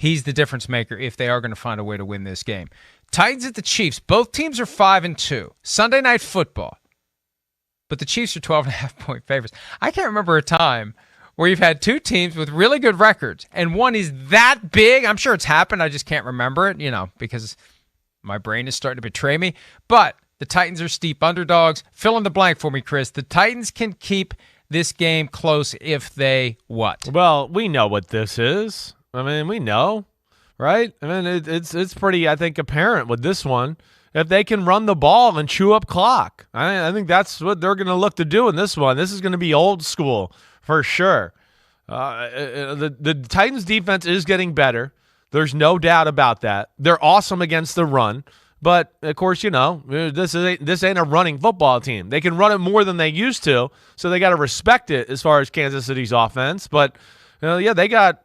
he's the difference maker if they are going to find a way to win this game. Titans at the Chiefs. Both teams are 5-2. Sunday Night Football. But the Chiefs are 12.5-point favorites. I can't remember a time where you've had two teams with really good records, and one is that big. I'm sure it's happened. I just can't remember it, because my brain is starting to betray me. But the Titans are steep underdogs. Fill in the blank for me, Chris. The Titans can keep this game close if they what? Well, we know what this is. I mean, we know, right? I mean, it's pretty, I think, apparent with this one. If they can run the ball and chew up clock, I think that's what they're going to look to do in this one. This is going to be old school for sure. The Titans' defense is getting better. There's no doubt about that. They're awesome against the run. But, of course, this ain't a running football team. They can run it more than they used to, so they got to respect it as far as Kansas City's offense. But, they got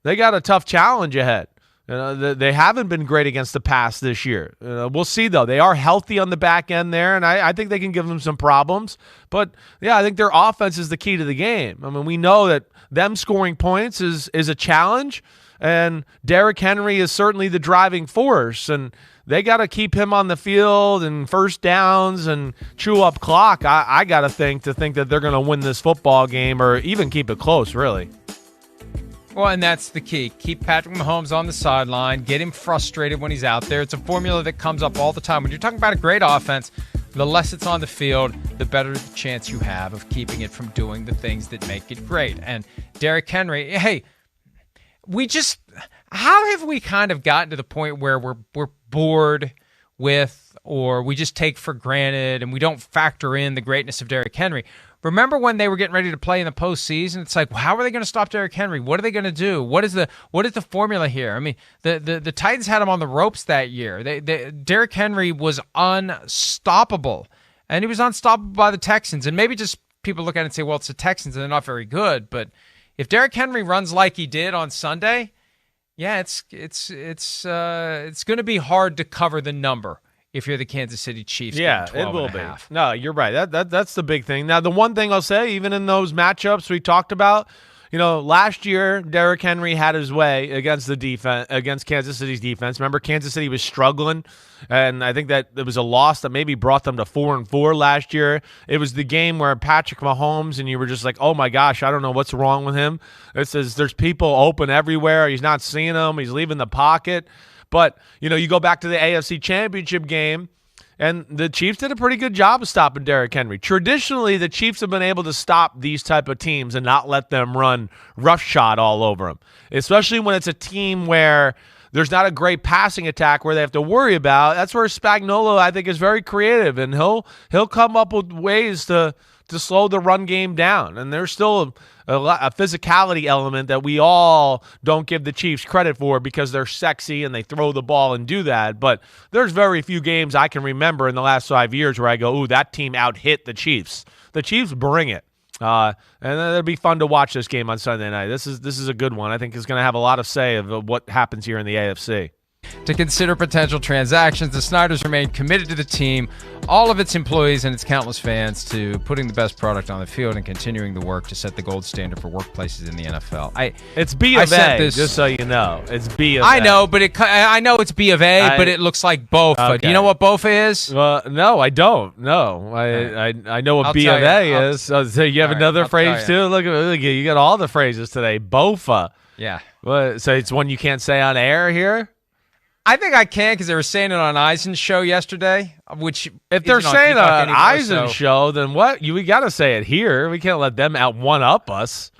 a tough challenge ahead. They haven't been great against the pass this year. We'll see, though. They are healthy on the back end there, and I think they can give them some problems. But, I think their offense is the key to the game. I mean, we know that them scoring points is a challenge, and Derrick Henry is certainly the driving force, and they got to keep him on the field and first downs and chew up clock. I got to think that they're going to win this football game or even keep it close, really. Well, and that's the key. Keep Patrick Mahomes on the sideline. Get him frustrated when he's out there. It's a formula that comes up all the time. When you're talking about a great offense, the less it's on the field, the better the chance you have of keeping it from doing the things that make it great. And Derrick Henry, hey, how have we kind of gotten to the point where we're bored with, or we just take for granted and we don't factor in the greatness of Derrick Henry? Remember when they were getting ready to play in the postseason? It's like, well, how are they going to stop Derrick Henry? What are they going to do? What is the formula here? I mean, the Titans had him on the ropes that year. Derrick Henry was unstoppable, and he was unstoppable by the Texans. And maybe just people look at it and say, well, it's the Texans and they're not very good. But if Derrick Henry runs like he did on Sunday, yeah, it's going to be hard to cover the number if you're the Kansas City Chiefs. Yeah, it will be. No, you're right. That's the big thing. Now, the one thing I'll say, even in those matchups we talked about, last year Derrick Henry had his way against the defense, against Kansas City's defense. Remember, Kansas City was struggling, and I think that it was a loss that maybe brought them to 4-4 last year. It was the game where Patrick Mahomes, and you were just like, oh my gosh, I don't know what's wrong with him. It says there's people open everywhere. He's not seeing them. He's leaving the pocket. But, you go back to the AFC Championship game, and the Chiefs did a pretty good job of stopping Derrick Henry. Traditionally, the Chiefs have been able to stop these type of teams and not let them run roughshod all over them, especially when it's a team where there's not a great passing attack where they have to worry about. That's where Spagnuolo, I think, is very creative, and he'll come up with ways to slow the run game down. And there's still a physicality element that we all don't give the Chiefs credit for because they're sexy and they throw the ball and do that. But there's very few games I can remember in the last 5 years where I go, ooh, that team out-hit the Chiefs. The Chiefs bring it. And it'll be fun to watch this game on Sunday night. This is a good one. I think it's going to have a lot of say of what happens here in the AFC. To consider potential transactions, the Snyders remain committed to the team, all of its employees, and its countless fans to putting the best product on the field and continuing the work to set the gold standard for workplaces in the NFL. It's B of A, just so you know. It's B of A. I know, but I know it's B of A, but it looks like BOFA. Okay. Do you know what BOFA is? No, I don't. No, I know what B of A is. So you have another phrase too? Look, you got all the phrases today. BOFA. Yeah. So it's one you can't say on air here? I think I can because they were saying it on Eisen's show yesterday. Which if they're saying it on Eisen's show, then what? We got to say it here. We can't let them out one up us.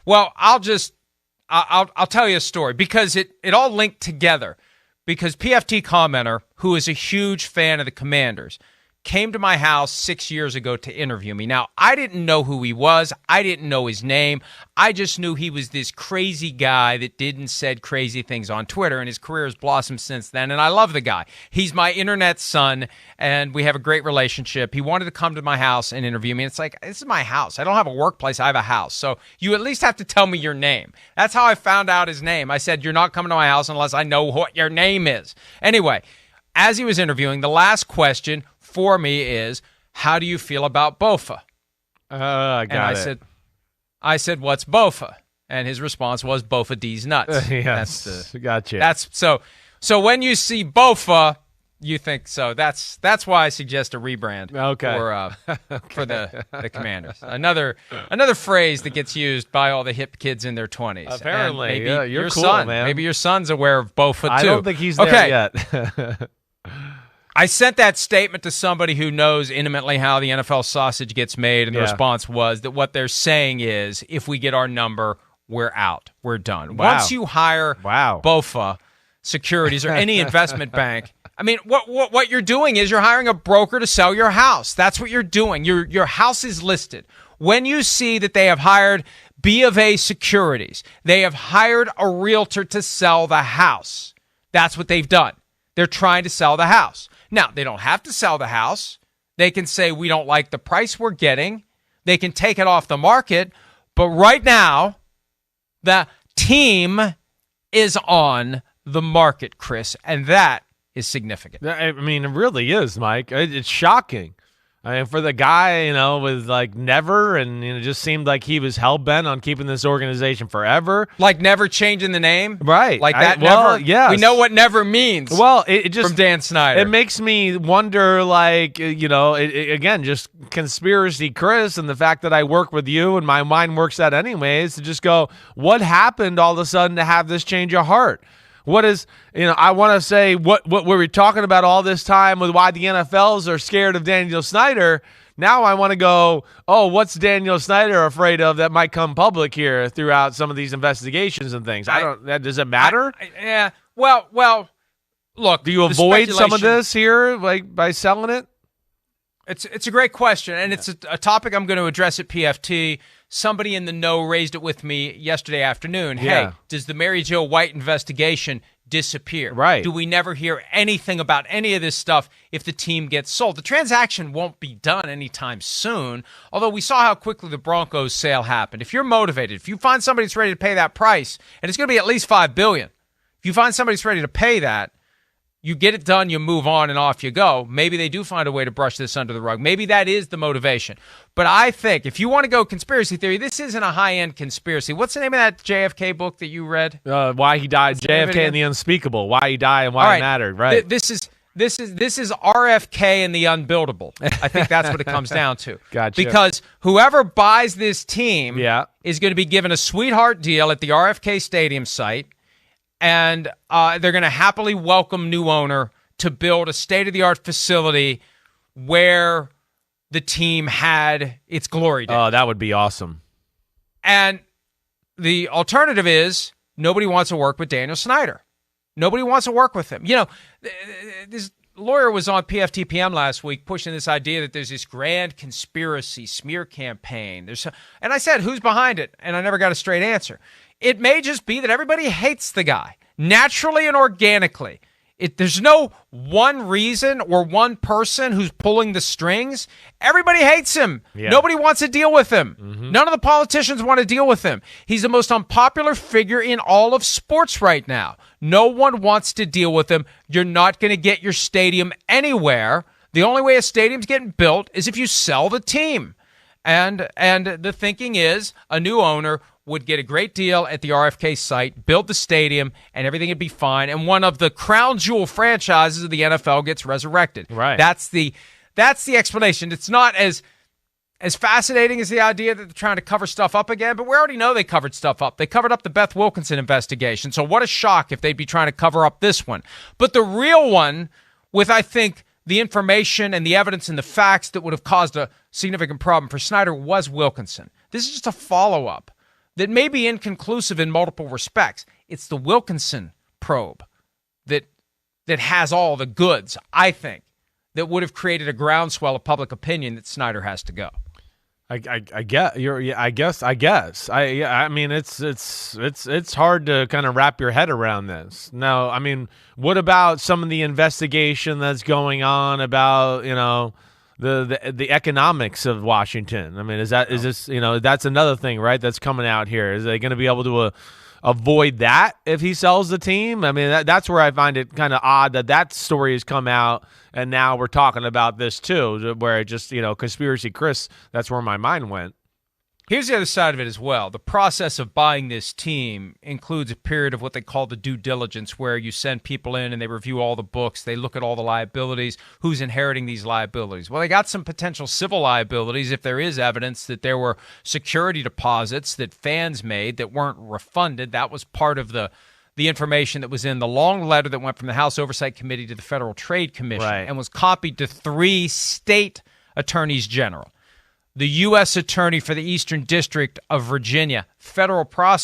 Well, I'll tell you a story because it all linked together. Because PFT commenter, who is a huge fan of the Commanders, came to my house 6 years ago to interview me. Now, I didn't know who he was. I didn't know his name. I just knew he was this crazy guy that did and said crazy things on Twitter, and his career has blossomed since then, and I love the guy. He's my internet son, and we have a great relationship. He wanted to come to my house and interview me. It's like, this is my house. I don't have a workplace. I have a house. So you at least have to tell me your name. That's how I found out his name. I said, you're not coming to my house unless I know what your name is. Anyway, as he was interviewing, the last question for me is, how do you feel about BOFA? I said, what's BOFA? And his response was Bofa D's nuts. Yes, gotcha. That's so when you see Bofa, you think so. That's why I suggest a rebrand. For the Commanders. Another phrase that gets used by all the hip kids in their 20s. Apparently, maybe you're your cool, son, man. Maybe your son's aware of Bofa too. I don't think he's there yet. I sent that statement to somebody who knows intimately how the NFL sausage gets made, and the response was that what they're saying is, if we get our number, we're out. We're done. Wow. Once you hire Bofa Securities or any investment bank, I mean, what you're doing is you're hiring a broker to sell your house. That's what you're doing. Your house is listed. When you see that they have hired B of A Securities, they have hired a realtor to sell the house. That's what they've done. They're trying to sell the house. Now, they don't have to sell the house. They can say, we don't like the price we're getting. They can take it off the market. But right now, the team is on the market, Chris, and that is significant. I mean, it really is, Mike. It's shocking. I mean, for the guy, with never, and it just seemed like he was hell-bent on keeping this organization forever. Like never changing the name? Right. Like that never? Yes. We know what never means. Well, it just from Dan Snyder. It makes me wonder, again, just conspiracy Chris, and the fact that I work with you and my mind works out anyways, to just go, what happened all of a sudden to have this change of heart? What is, I want to say what were we talking about all this time with why the NFLs are scared of Daniel Snyder. Now I want to go, what's Daniel Snyder afraid of that might come public here throughout some of these investigations and things? Does it matter? Yeah. Well, look. Do you avoid some of this here by selling it? It's a great question, and it's a topic I'm going to address at PFT. Somebody in the know raised it with me yesterday afternoon. Yeah. Hey, does the Mary Jo White investigation disappear? Right. Do we never hear anything about any of this stuff if the team gets sold? The transaction won't be done anytime soon, although we saw how quickly the Broncos sale happened. If you're motivated, if you find somebody that's ready to pay that price, and it's going to be at least $5 billion, if you find somebody that's ready to pay that, you get it done, you move on, and off you go. Maybe they do find a way to brush this under the rug. Maybe that is the motivation. But I think if you want to go conspiracy theory, this isn't a high-end conspiracy. What's the name of that JFK book that you read? Why he died, JFK and the Unspeakable. Why he died and why it mattered. Right. This is RFK and the unbuildable. I think that's what it comes down to. Gotcha. Because whoever buys this team is going to be given a sweetheart deal at the RFK Stadium site. And they're going to happily welcome new owner to build a state-of-the-art facility where the team had its glory days. Oh, that would be awesome. And the alternative is nobody wants to work with Daniel Snyder. Nobody wants to work with him. This lawyer was on PFTPM last week pushing this idea that there's this grand conspiracy smear campaign. And I said, who's behind it? And I never got a straight answer. It may just be that everybody hates the guy, naturally and organically. There's no one reason or one person who's pulling the strings. Everybody hates him. Yeah. Nobody wants to deal with him. Mm-hmm. None of the politicians want to deal with him. He's the most unpopular figure in all of sports right now. No one wants to deal with him. You're not going to get your stadium anywhere. The only way a stadium's getting built is if you sell the team. And the thinking is a new owner would get a great deal at the RFK site, build the stadium, and everything would be fine. And one of the crown jewel franchises of the NFL gets resurrected. Right. That's the explanation. It's not as fascinating as the idea that they're trying to cover stuff up again, but we already know they covered stuff up. They covered up the Beth Wilkinson investigation, so what a shock if they'd be trying to cover up this one. But the real one, with, I think, the information and the evidence and the facts that would have caused a significant problem for Snyder, was Wilkinson. This is just a follow-up that may be inconclusive in multiple respects. It's the Wilkinson probe that has all the goods, I think, that would have created a groundswell of public opinion that Snyder has to go. I guess. I mean, it's hard to kind of wrap your head around this. Now, I mean, what about some of the investigation that's going on about, the economics of Washington? I mean, is this, that's another thing, right? That's coming out here. Is they going to be able to avoid that if he sells the team? I mean, that's where I find it kind of odd that story has come out, and now we're talking about this too, where it just, conspiracy Chris, that's where my mind went. Here's the other side of it as well. The process of buying this team includes a period of what they call the due diligence, where you send people in and they review all the books. They look at all the liabilities, who's inheriting these liabilities. Well, they got some potential civil liabilities if there is evidence that there were security deposits that fans made that weren't refunded. That was part of the information that was in the long letter that went from the House Oversight Committee to the Federal Trade Commission and was copied to 3 state attorneys general. The U.S. Attorney for the Eastern District of Virginia, federal prosecutor,